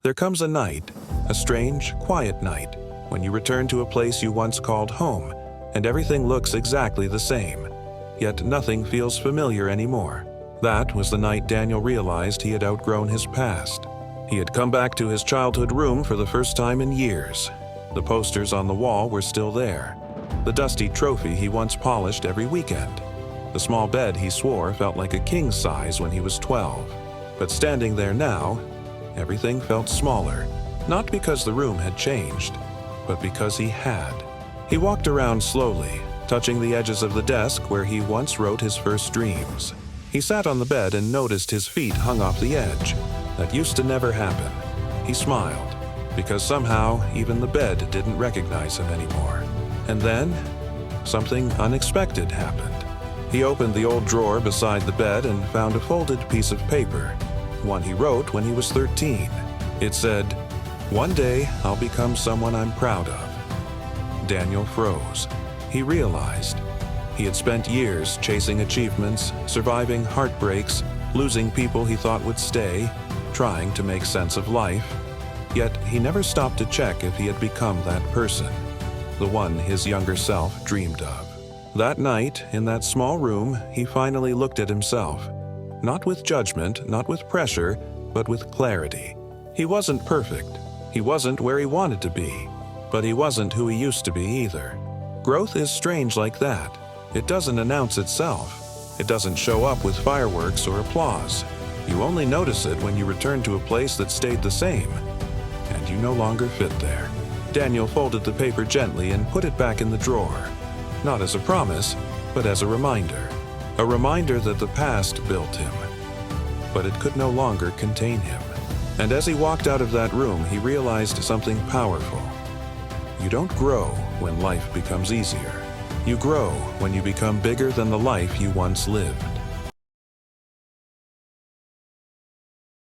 There comes a night, a strange, quiet night, when you return to a place you once called home, and everything looks exactly the same. Yet nothing feels familiar anymore. That was the night Daniel realized he had outgrown his past. He had come back to his childhood room for the first time in years. The posters on the wall were still there. The dusty trophy he once polished every weekend. The small bed he swore felt like a king's size when he was 12. But standing there now, everything felt smaller. Not because the room had changed, but because he had. He walked around slowly, touching the edges of the desk where he once wrote his first dreams. He sat on the bed and noticed his feet hung off the edge. That used to never happen. He smiled, because somehow even the bed didn't recognize him anymore. And then, something unexpected happened. He opened the old drawer beside the bed and found a folded piece of paper, one he wrote when he was 13. It said, "One day I'll become someone I'm proud of." Daniel froze. He realized he had spent years chasing achievements, surviving heartbreaks, losing people he thought would stay, trying to make sense of life. Yet he never stopped to check if he had become that person, the one his younger self dreamed of. That night, in that small room, he finally looked at himself. Not with judgment, not with pressure, but with clarity. He wasn't perfect. He wasn't where he wanted to be. But he wasn't who he used to be either. Growth is strange like that. It doesn't announce itself. It doesn't show up with fireworks or applause. You only notice it when you return to a place that stayed the same, and you no longer fit there. Daniel folded the paper gently and put it back in the drawer. Not as a promise, but as a reminder. A reminder that the past built him, but it could no longer contain him. And as he walked out of that room, he realized something powerful. You don't grow when life becomes easier. You grow when you become bigger than the life you once lived.